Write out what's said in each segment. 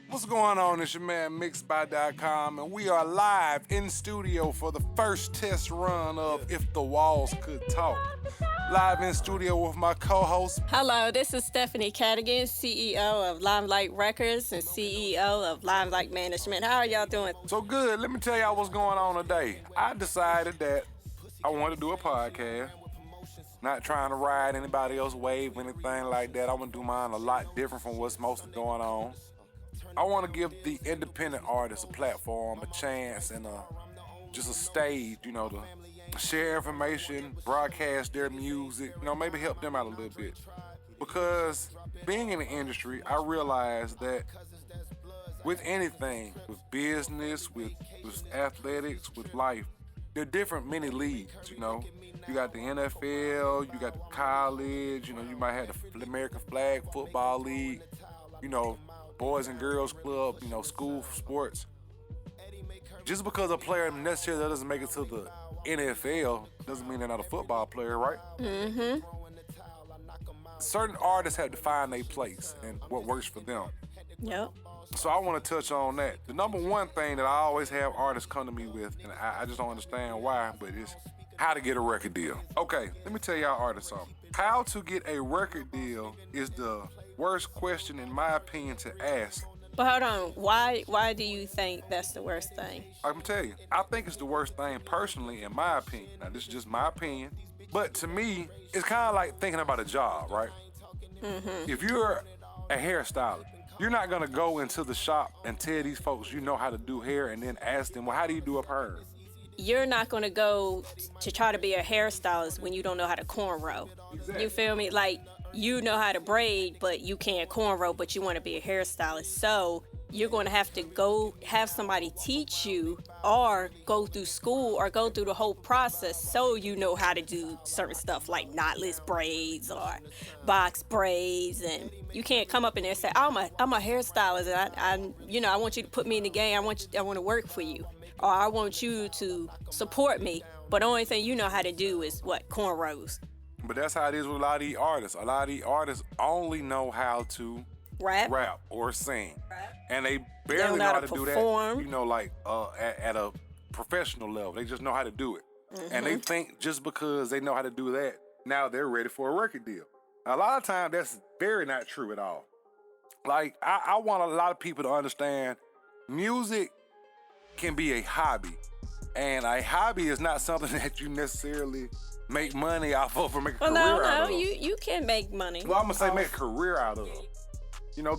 What's going on? It's your man Mixed by DotCom, and we are live in studio for the first test run of If the Walls Could Talk. Live in studio with my co-host. Hello, this is Stephanie Cadigan, CEO of Limelight Records and CEO of Limelight Management. How are y'all doing? So good. Let me tell y'all what's going on today. I decided that I want to do a podcast. Not trying to ride anybody else's wave, anything like that. I want to do mine a lot different from what's mostly going on. I want to give the independent artists a platform, a chance, and just a stage, to share information, broadcast their music, maybe help them out a little bit. Because being in the industry, I realized that with anything, with business, with athletics, with life, there are different mini leagues, You got the NFL, you got the college, you might have the American Flag Football League, Boys and Girls Club, school sports. Just because a player necessarily doesn't make it to the NFL doesn't mean they're not a football player, right? Mm-hmm. Certain artists have to find their place and what works for them. Yep. So I want to touch on that. The number one thing that I always have artists come to me with, and I just don't understand why, but it's how to get a record deal. Okay, let me tell y'all artists something. How to get a record deal is the worst question, in my opinion, to ask. But hold on, why do you think that's the worst thing? I can tell you, I think it's the worst thing personally, in my opinion. Now, this is just my opinion. But to me, it's kind of like thinking about a job, right? Mm-hmm. If you're a hairstylist, you're not going to go into the shop and tell these folks you know how to do hair and then ask them, well, how do you do a perm? You're not going to go to try to be a hairstylist when you don't know how to cornrow. Exactly. You feel me? Like, you know how to braid, but you can't cornrow, but you want to be a hairstylist. So you're going to have to go have somebody teach you or go through school or go through the whole process so you know how to do certain stuff like knotless braids or box braids. And you can't come up in there and say, I'm a hairstylist and I want you to put me in the game. I want to work for you, or I want you to support me. But the only thing you know how to do is cornrows. But that's how it is with a lot of these artists. A lot of these artists only know how to rap or sing. And they barely know how to do that, at a professional level. They just know how to do it. Mm-hmm. And they think just because they know how to do that, now they're ready for a record deal. A lot of times, that's very not true at all. Like, I want a lot of people to understand music can be a hobby. And a hobby is not something that you necessarily make money off of or make a career out of. No, you can make money. Well, I'm going to say make a career out of.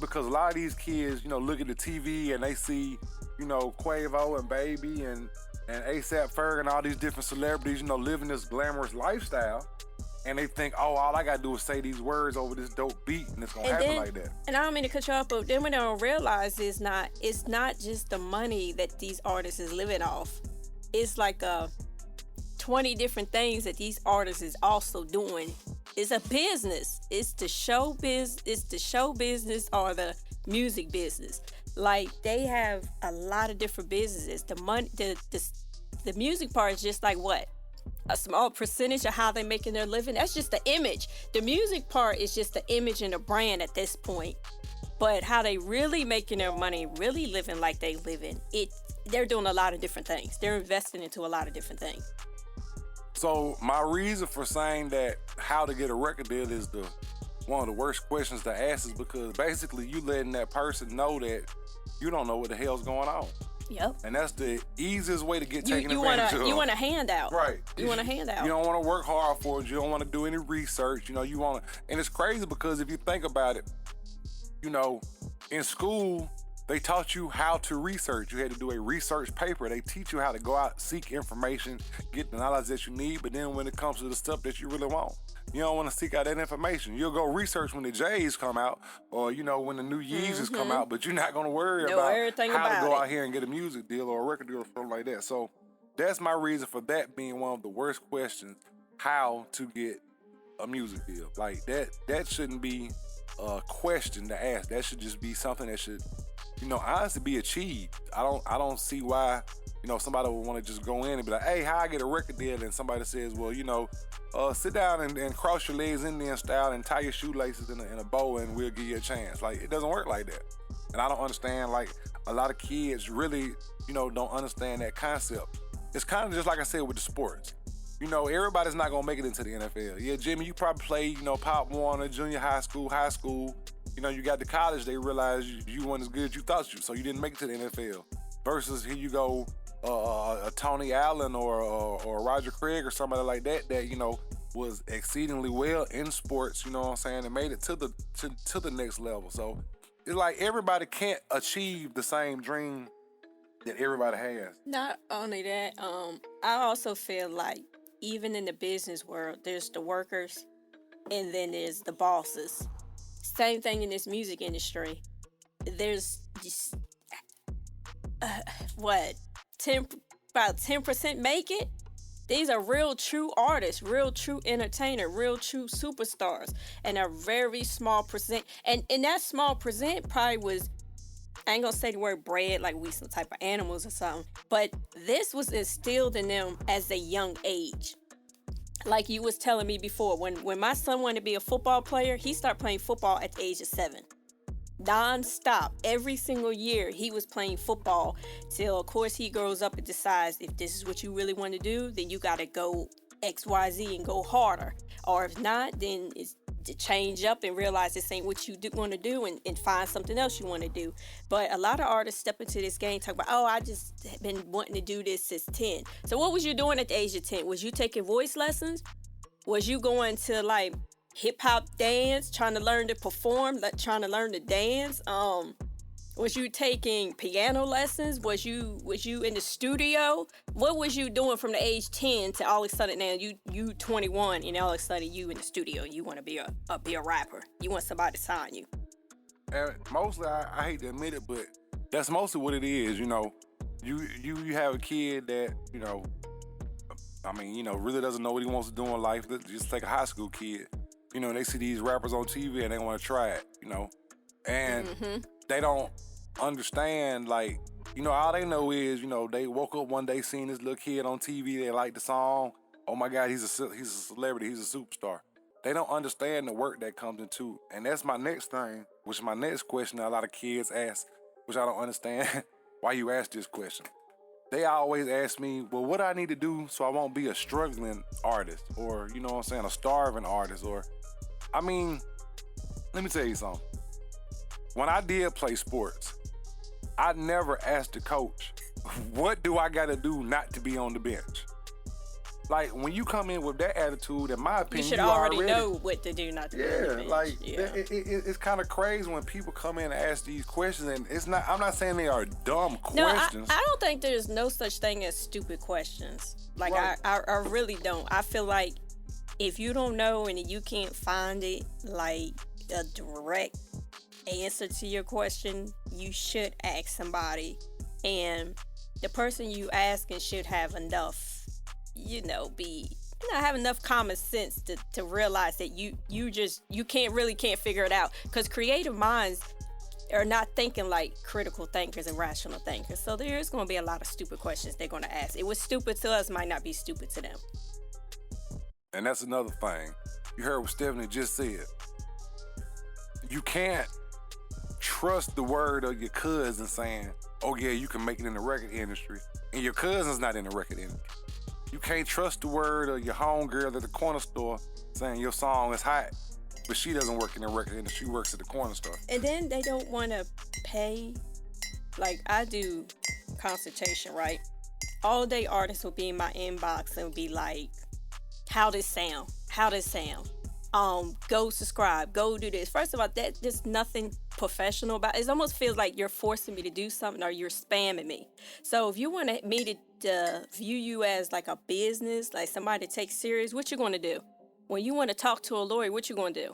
Because a lot of these kids, look at the TV and they see, Quavo and Baby and A$AP Ferg and all these different celebrities, living this glamorous lifestyle. And they think, oh, all I got to do is say these words over this dope beat and it's going to happen like that. And I don't mean to cut you off, but then what they don't realize is it's not just the money that these artists is living off. It's like 20 different things that these artists is also doing. It's a business. It's the show business or the music business. Like, they have a lot of different businesses. The money, the music part is just like what? A small percentage of how they're making their living. That's just the image. The music part is just the image and the brand at this point. But how they really making their money, really living like they living, they're doing a lot of different things. They're investing into a lot of different things. So my reason for saying that how to get a record deal is one of the worst questions to ask is because basically you letting that person know that you don't know what the hell's going on. Yep. And that's the easiest way to get taken advantage of. You want a handout. Right. You want a handout. You don't want to work hard for it. You don't want to do any research. You want to, and it's crazy because if you think about it, in school, they taught you how to research. You had to do a research paper. They teach you how to go out, seek information, get the knowledge that you need. But then when it comes to the stuff that you really want, you don't want to seek out that information. You'll go research when the J's come out or, when the new Yeezys come out, but you're not going to worry about how to go out here and get a music deal or a record deal or something like that. So that's my reason for that being one of the worst questions, how to get a music deal. Like, that shouldn't be a question to ask. That should just be something that should, honestly be achieved. I don't see why, somebody would want to just go in and be like, hey, how I get a record deal? And somebody says, well, sit down and cross your legs Indian style and tie your shoelaces in a bow and we'll give you a chance. Like, it doesn't work like that. And I don't understand, like, a lot of kids really, don't understand that concept. It's kind of just like I said with the sports. Everybody's not going to make it into the NFL. Yeah, Jimmy, you probably played, Pop Warner, junior high school. You got to college, they realized you weren't as good as you thought you, so you didn't make it to the NFL. Versus here you go, a Tony Allen or Roger Craig or somebody like that, was exceedingly well in sports, you know what I'm saying, and made it to the next level. So it's like everybody can't achieve the same dream that everybody has. Not only that, I also feel like even in the business world, there's the workers and then there's the bosses. Same thing in this music industry. There's just about 10% make it. These are real true artists, real true entertainer, real true superstars, and a very small percent. And that small percent probably was, I ain't gonna say the word bred like we some type of animals or something, but this was instilled in them as a young age. Like you was telling me before, when my son wanted to be a football player, he started playing football at the age of 7. Non-stop. Every single year he was playing football till, of course, he grows up and decides if this is what you really want to do, then you got to go XYZ and go harder. Or if not, then it's to change up and realize this ain't what you want to do and find something else you want to do. But a lot of artists step into this game talk about, I just been wanting to do this since 10. So what was you doing at the age of 10? Was you taking voice lessons? Was you going to like hip-hop dance, trying to learn to perform, trying to learn to dance? Was you taking piano lessons? Was you in the studio? What was you doing from the age 10 to all of a sudden now you 21 and all of a sudden you in the studio and you want to be a rapper? You want somebody to sign you? And mostly, I hate to admit it, but that's mostly what it is. You have a kid that really doesn't know what he wants to do in life. Just take a high school kid. They see these rappers on TV and they want to try it. And they don't understand, like, all they know is, they woke up one day, seen this little kid on TV, they like the song. Oh my God, he's a celebrity, he's a superstar. They don't understand the work that comes into, and that's my next thing, which is my next question that a lot of kids ask, which I don't understand why you ask this question. They always ask me, well, what do I need to do so I won't be a struggling artist, or, a starving artist, or, let me tell you something. When I did play sports, I never asked the coach, what do I got to do not to be on the bench? Like, when you come in with that attitude, in my opinion, you should already know what to do not to be on the bench. Like, it's kind of crazy when people come in and ask these questions, and I'm not saying they are dumb questions. No, I don't think there's no such thing as stupid questions. Like, right. I really don't. I feel like if you don't know and you can't find it, like, a direct answer to your question, you should ask somebody, and the person you asking should have enough, have enough common sense to realize that you can't figure it out, because creative minds are not thinking like critical thinkers and rational thinkers. So there's going to be a lot of stupid questions they're going to ask. It was stupid to us, might not be stupid to them. And that's another thing. You heard what Stephanie just said. You can't trust the word of your cousin saying, oh yeah, you can make it in the record industry, and your cousin's not in the record industry. You can't trust the word of your homegirl at the corner store saying your song is hot, but she doesn't work in the record industry, she works at the corner store. And then they don't want to pay. Like, I do consultation, right? All day artists will be in my inbox and be like, how this sound? Go subscribe, go do this. First of all, there's nothing professional about it. It almost feels like you're forcing me to do something or you're spamming me. So if you want me to view you as like a business, like somebody to take serious, what you going to do? When you want to talk to a lawyer, what you going to do?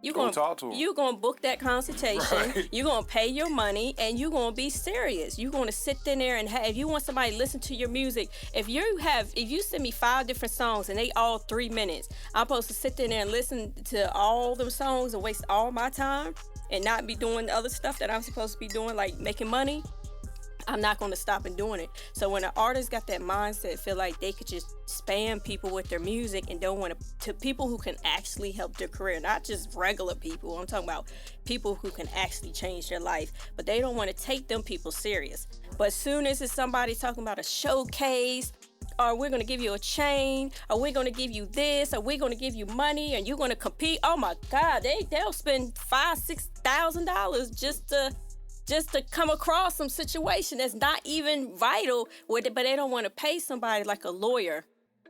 You're going to book that consultation. Right. You're going to pay your money, and you're going to be serious. You're going to sit there and if you want somebody to listen to your music, if you send me 5 different songs and they all 3 minutes, I'm supposed to sit there and listen to all them songs and waste all my time and not be doing the other stuff that I'm supposed to be doing, like making money? I'm not going to stop in doing it. So when an artist got that mindset, feel like they could just spam people with their music and don't want to people who can actually help their career, not just regular people. I'm talking about people who can actually change their life, but they don't want to take them people serious. But as soon as it's somebody talking about a showcase, or we're going to give you a chain, or we're going to give you this, or we're going to give you money, and you're going to compete. Oh my God, they'll spend $5,000-$6,000 just to come across some situation that's not even vital with it, but they don't want to pay somebody like a lawyer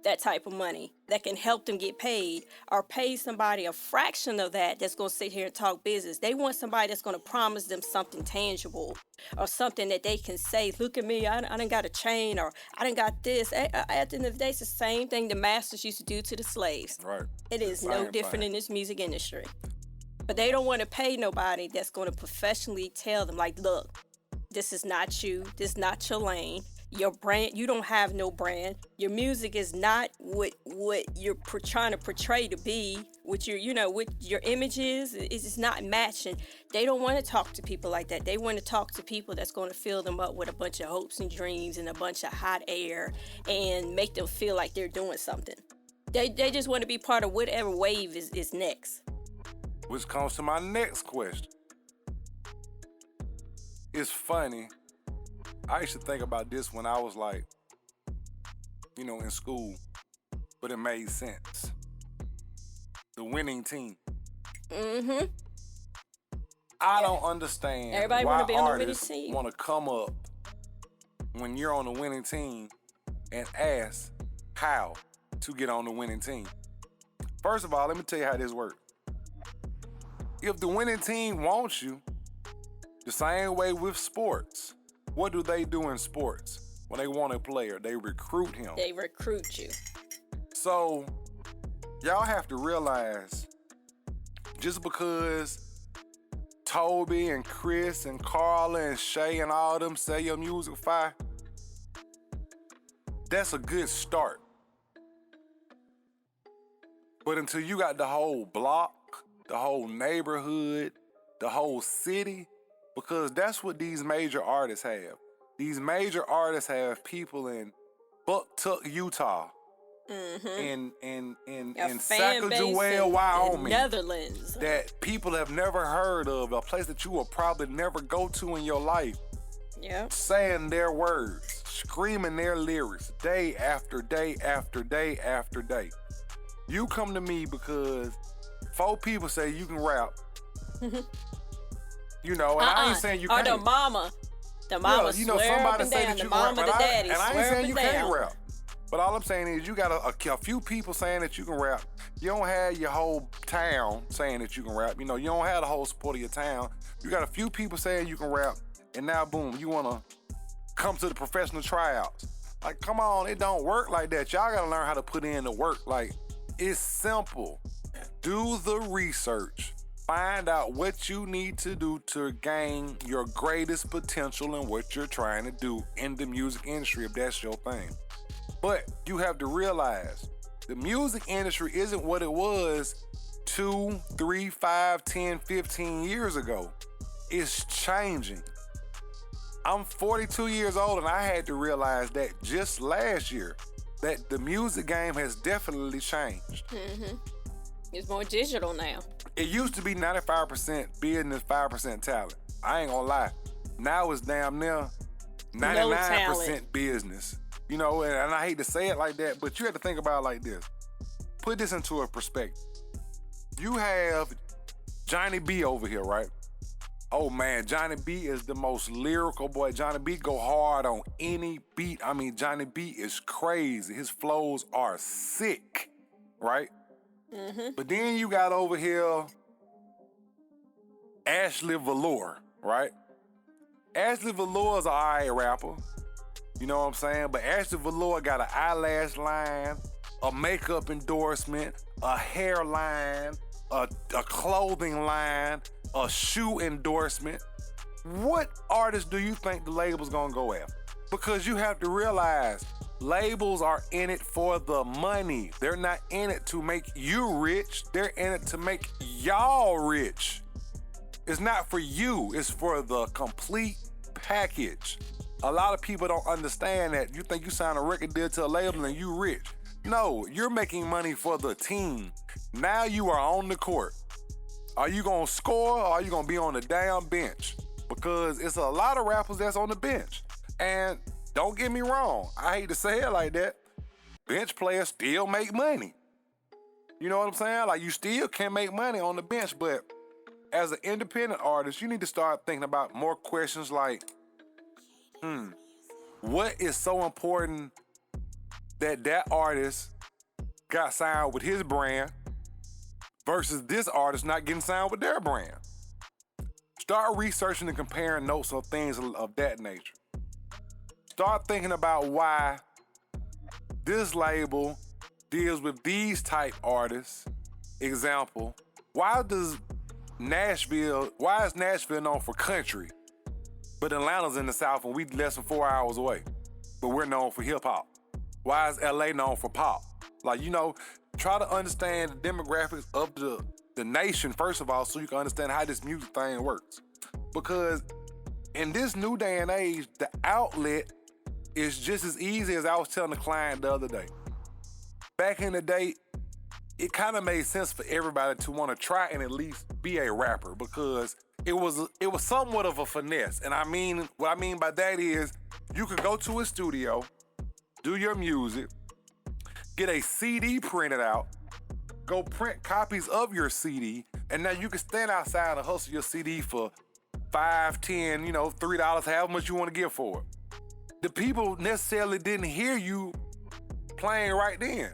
that type of money that can help them get paid, or pay somebody a fraction of that that's going to sit here and talk business. They want somebody that's going to promise them something tangible, or something that they can say, look at me, I done got a chain, or I done got this. At the end of the day, it's the same thing the masters used to do to the slaves. Right. It is no different in this music industry. But they don't want to pay nobody that's going to professionally tell them, like, look, this is not you. This is not your lane. Your brand, you don't have no brand. Your music is not what you're trying to portray to be. What what your image is. It's just not matching. They don't want to talk to people like that. They want to talk to people that's going to fill them up with a bunch of hopes and dreams and a bunch of hot air and make them feel like they're doing something. They just want to be part of whatever wave is next. Which comes to my next question. It's funny. I used to think about this when I was like, in school, but it made sense. The winning team. Mm-hmm. I don't understand Everybody why want to be on the winning artists team. want to come up when you're on the winning team and ask how to get on the winning team. First of all, let me tell you how this works. If the winning team wants you, the same way with sports, what do they do in sports? When they want a player, they recruit him. They recruit you. So, y'all have to realize, just because Toby and Chris and Carla and Shay and all them say your music fire, that's a good start. But until you got the whole block, the whole neighborhood, the whole city, because that's what these major artists have. These major artists have people in Bucktuck, Utah, in Sacagawea, Wyoming, Netherlands, that people have never heard of, a place that you will probably never go to in your life. Yeah. Saying their words, screaming their lyrics, day after day after day after day. You come to me because 4 people say you can rap. And I ain't saying you can't. Or the mama somebody say that you can rap, and I ain't saying you can't rap. But all I'm saying is you got a few people saying that you can rap. You don't have your whole town saying that you can rap. You don't have the whole support of your town. You got a few people saying you can rap, and now boom, you want to come to the professional tryouts. Like, come on, it don't work like that. Y'all got to learn how to put in the work. Like, it's simple. Do the research. Find out what you need to do to gain your greatest potential in what you're trying to do in the music industry, if that's your thing. But you have to realize the music industry isn't what it was 2, 3, 5, 10, 15 years ago. It's changing. I'm 42 years old and I had to realize that just last year that the music game has definitely changed. Mm-hmm. It's more digital now. It used to be 95% business, 5% talent. I ain't gonna lie. Now it's damn near 99% business. And I hate to say it like that, but you have to think about it like this. Put this into a perspective. You have Johnny B over here, right? Oh man, Johnny B is the most lyrical boy. Johnny B go hard on any beat. I mean, Johnny B is crazy. His flows are sick, right? Mm-hmm. But then you got over here Ashley Velour, right? Ashley Velour is an alright rapper. You know what I'm saying? But Ashley Velour got an eyelash line, a makeup endorsement, a hairline, a clothing line, a shoe endorsement. What artist do you think the label's gonna go after? Because you have to realize labels are in it for the money. They're not in it to make you rich. They're in it to make y'all rich. It's not for you. It's for the complete package. a lot of people don't understand that. You think you sign a record deal to a label and you rich. No, you're making money for the team. Now you are on the court. Are you gonna score or are you gonna be on the damn bench? Because it's a lot of rappers that's on the bench. And don't get me wrong, I hate to say it like that, bench players still make money. You know what I'm saying? Like, you still can make money on the bench, but as an independent artist, you need to start thinking about more questions like, what is so important that artist got signed with his brand versus this artist not getting signed with their brand? Start researching and comparing notes on things of that nature. Start thinking about why this label deals with these type artists. Example, why is Nashville known for country, but Atlanta's in the South and we less than 4 hours away, but we're known for hip hop? Why is LA known for pop? Like, try to understand the demographics of the nation, first of all, so you can understand how this music thing works. Because in this new day and age, the outlet is just as easy as I was telling the client the other day. Back in the day, it kind of made sense for everybody to want to try and at least be a rapper, because it was somewhat of a finesse. And what I mean by that is, you could go to a studio, do your music, get a CD printed out, go print copies of your CD, and now you can stand outside and hustle your CD for $5, $10, $3, however much you want to give for it. The people necessarily didn't hear you playing right then.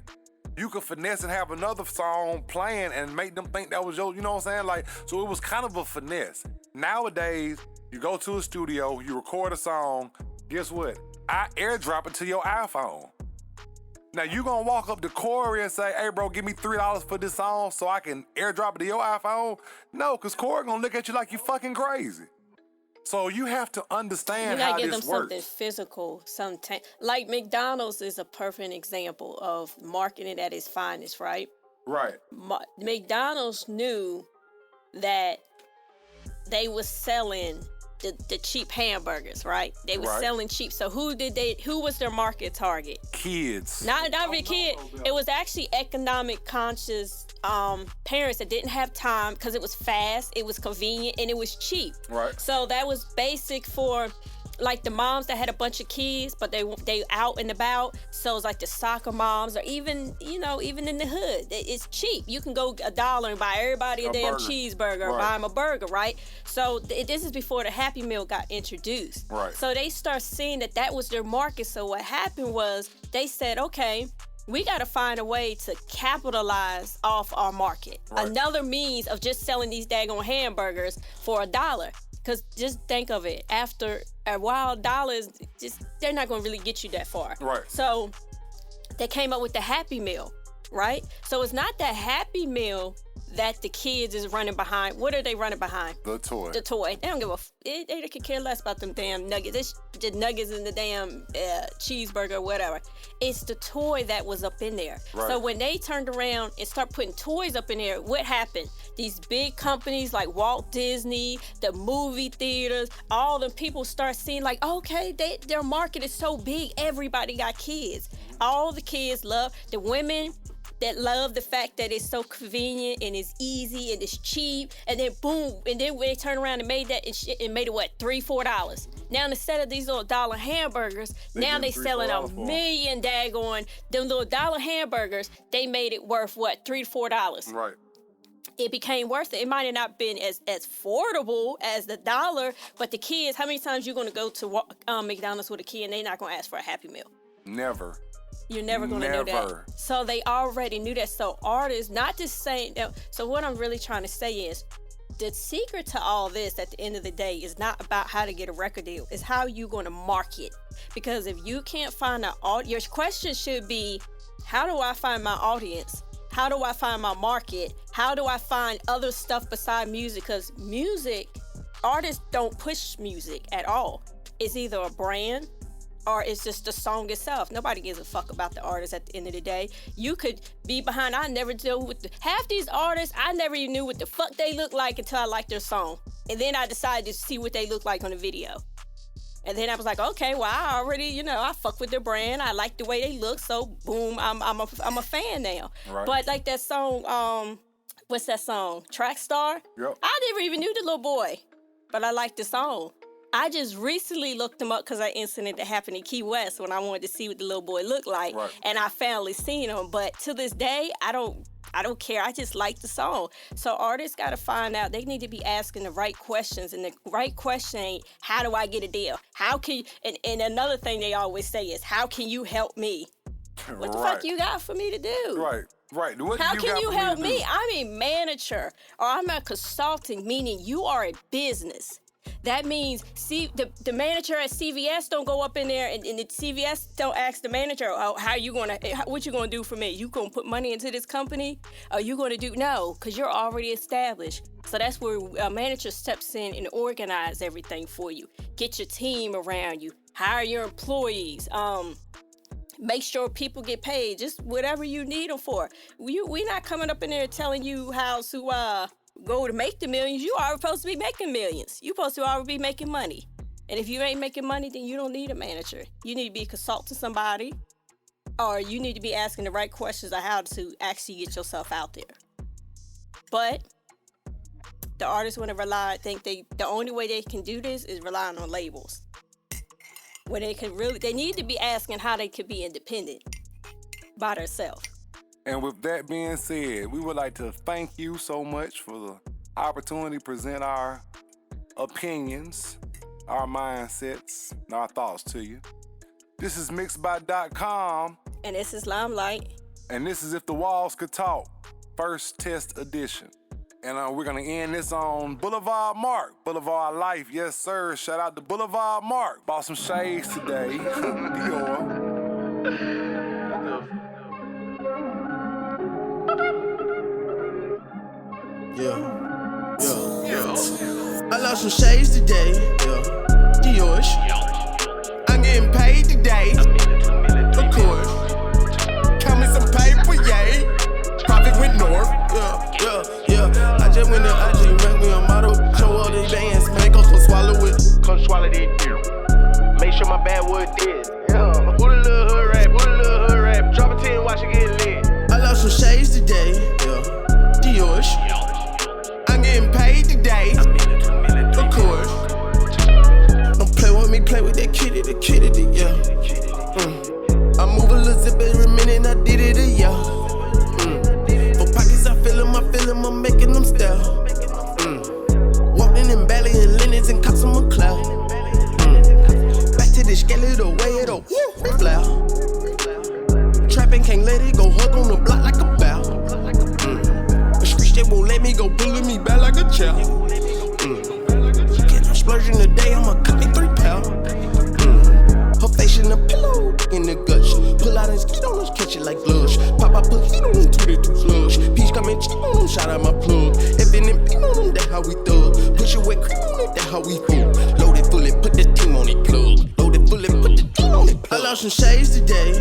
You could finesse and have another song playing and make them think that was your, you know what I'm saying? So it was kind of a finesse. Nowadays, you go to a studio, you record a song, guess what? I airdrop it to your iPhone. Now, you gonna walk up to Corey and say, hey, bro, give me $3 for this song so I can airdrop it to your iPhone? No, because Corey gonna look at you like you fucking crazy. So you have to understand how this works. You gotta give them something physical, something. Like McDonald's is a perfect example of marketing at its finest, right? Right. McDonald's knew that they was selling the cheap hamburgers, right? They were selling cheap. So who was their market target? Kids. Not really kids. It was actually economic conscious parents that didn't have time, because it was fast, it was convenient, and it was cheap. Right. So that was basic for like the moms that had a bunch of kids, but they out and about. So it's like the soccer moms, or even in the hood, it's cheap. You can go $1 and buy everybody a damn cheeseburger, or buy them a burger, right? So this is before the Happy Meal got introduced. Right. So they start seeing that was their market. So what happened was they said, okay, we got to find a way to capitalize off our market. Right. Another means of just selling these daggone hamburgers for $1. Because just think of it, after a while, dollars, they're not going to really get you that far. Right. So they came up with the Happy Meal, right? So it's not that Happy Meal that the kids is running behind. What are they running behind? The toy. The toy. They don't give they could care less about them damn nuggets. It's the nuggets in the damn cheeseburger or whatever. It's the toy that was up in there. Right. So when they turned around and start putting toys up in there, what happened? These big companies like Walt Disney, the movie theaters, all the people start seeing like, okay, their market is so big, everybody got kids. All the kids love the women that love the fact that it's so convenient and it's easy and it's cheap, and then boom, and then when they turn around and made that and made it what, $3, $4. Now instead of these little dollar hamburgers, now they selling $1 million daggone them little dollar hamburgers. They made it worth what, $3 to $4. Right. It became worth it. It might have not been as affordable as the $1, but the kids, how many times you gonna go to McDonald's with a kid and they not gonna ask for a Happy Meal? Never. You're never going to know that. So they already knew that. So artists, not just saying that. So what I'm really trying to say is, the secret to all this at the end of the day is not about how to get a record deal. It's how you're going to market. Because if you can't find an audience, your question should be, how do I find my audience? How do I find my market? How do I find other stuff beside music? Because music, artists don't push music at all. It's either a brand, or it's just the song itself. Nobody gives a fuck about the artist at the end of the day. You could be behind, I never deal with half these artists, I never even knew what the fuck they look like until I liked their song. And then I decided to see what they look like on the video. And then I was like, okay, well, I already, I fuck with the brand. I like the way they look. So boom, I'm a fan now. Right. But like that song, what's that song? Track Star? Yep. I never even knew the little boy, but I like the song. I just recently looked him up because an incident that happened in Key West when I wanted to see what the little boy looked like. Right. And I finally seen him. But to this day, I don't care. I just like the song. So artists got to find out. They need to be asking the right questions. And the right question ain't, how do I get a deal? How can you, and another thing they always say is, how can you help me? What the fuck you got for me to do? Right. What How you can got you for help to do? me? I'm a manager or I'm a consultant, meaning you are a business. That means the manager at CVS don't go up in there and the CVS don't ask the manager, oh, what you gonna do for me? You gonna put money into this company? Are you gonna do? No, because you're already established. So that's where a manager steps in and organize everything for you. Get your team around you. Hire your employees. Make sure people get paid. Just whatever you need them for. We're not coming up in there telling you how to go to make the millions. You are supposed to be making millions. You're supposed to already be making money. And if you ain't making money, then you don't need a manager. You need to be consulting somebody, or you need to be asking the right questions on how to actually get yourself out there. But the artists want to think the only way they can do this is relying on labels. Where they need to be asking how they could be independent by themselves. And with that being said, we would like to thank you so much for the opportunity to present our opinions, our mindsets, and our thoughts to you. This is Mixed by DotCom. And this is Limelight. And this is If the Walls Could Talk, first test edition. And we're going to end this on Boulevard Mark, Boulevard Life. Yes, sir. Shout out to Boulevard Mark. Bought some shades today. Dior. Yeah. I lost some shades today. Yeah. Dior's. I'm getting paid today. Of course. Count me some paper, yay. Profit went north. Yeah. I just went to IG, make me a model. Show all the bands, man. Come swallow it. Come swallow it. Make sure my bad wood dead. Yeah. Who the little hood rap? Drop a 10, watch it get lit. I lost some shades today. Yeah. Dior's. I'm getting paid today. Of course. Don't play with me, play with that kitty, yeah. I move a little zip every minute, I did it a year. For pockets, I feel them, I'm making them style. Walked in Bally and Linens and cops on my cloud. Back to the skeleton, way it up, flower. Trapping, can't let it go, hug on the block like a bow. A screech that won't let me go, pulling me back like a child. Can't no splurging today, I'ma cut me 3 pounds. Her face in the pillow, in the gush. Pull out and skid on us, catch it like blush. Pop, I put heat on them, 22 flush. Peach coming cheap on them, shout out my plug. FNMP on them, that how we thug. Push your wet cream on it, that how we hoop. Load it fully, put the team on it, plug. Load it fully, put the team on it, plug. I lost some shades today.